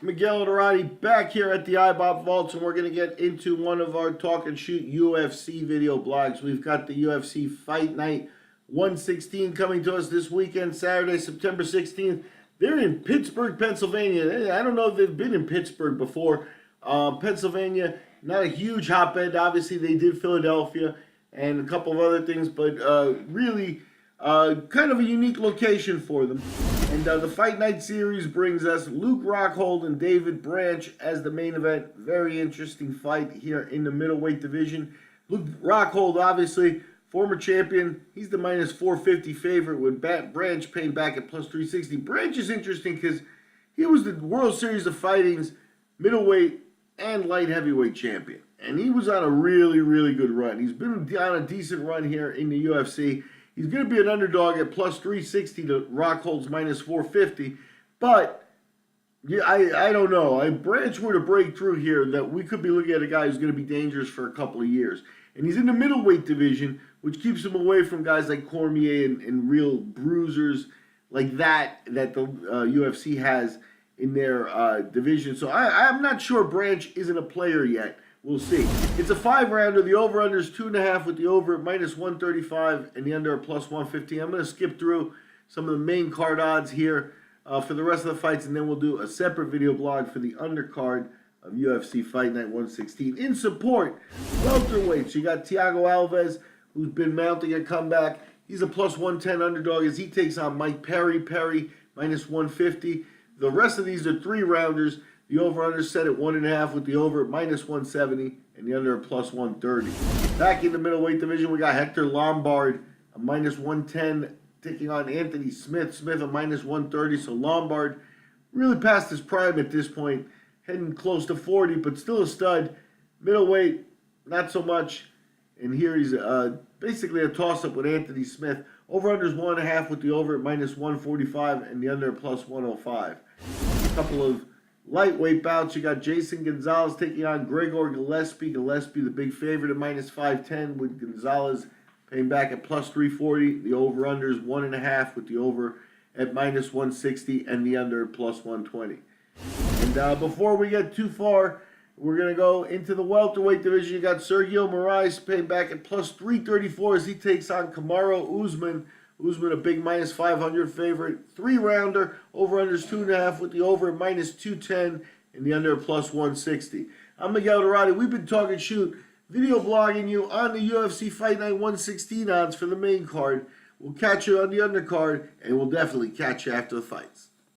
Miguel Dorati back here at the iBot Vaults, and we're going to get into one of our Talk and Shoot UFC video blogs. We've got the UFC Fight Night 116 coming to us this weekend, Saturday, September 16th. They're in Pittsburgh, Pennsylvania. I don't know if they've been in Pittsburgh before. Pennsylvania, not a huge hotbed. Obviously, they did Philadelphia and a couple of other things, but really kind of a unique location for them. And the Fight Night series brings us Luke Rockhold and David Branch as the main event. Very interesting fight here in the middleweight division. Luke Rockhold, obviously, former champion. He's the minus 450 favorite with Branch paying back at plus 360. Branch is interesting because he was the World Series of Fighting's middleweight and light heavyweight champion. And he was on a really, really good run. He's been on a decent run here in the UFC. He's going to be an underdog at plus 360 to Rockhold's minus 450. But yeah, I don't know. If Branch were to break through here, that we could be looking at a guy who's going to be dangerous for a couple of years. And he's in the middleweight division, which keeps him away from guys like Cormier and real bruisers like that the UFC has in their division. So I'm not sure Branch isn't a player yet. We'll see. It's a 5-rounder. The over-under is 2.5 with the over at minus 135 and the under at plus 115. I'm going to skip through some of the main card odds here for the rest of the fights, and then we'll do a separate video blog for the undercard of UFC Fight Night 116. In support, welterweights. You got Thiago Alves, who's been mounting a comeback. He's a plus 110 underdog as he takes on Mike Perry. Perry, minus 150. The rest of these are 3-rounders. The over-under set at 1.5 with the over at minus 170 and the under at plus 130. Back in the middleweight division, we got Hector Lombard, a minus 110, taking on Anthony Smith. Smith a minus 130, so Lombard really past his prime at this point, heading close to 40, but still a stud. Middleweight, not so much. And here he's basically a toss-up with Anthony Smith. Over-under is 1.5 with the over at minus 145 and the under at plus 105. A couple of lightweight bouts. You got Jason Gonzalez taking on Gregor Gillespie. Gillespie, the big favorite at minus 510, with Gonzalez paying back at plus 340. The over-under is 1.5 with the over at minus 160 and the under at plus 120. And before we get too far, we're going to go into the welterweight division. You got Sergio Moraes paying back at plus 334 as he takes on Kamaru Usman. Usman, a big minus 500 favorite. 3-rounder. Over-under is 2.5 with the over at minus 210 and the under at plus 160. I'm Miguel Dorati. We've been talking shoot, video blogging you on the UFC Fight Night 116 odds for the main card. We'll catch you on the undercard, and we'll definitely catch you after the fights.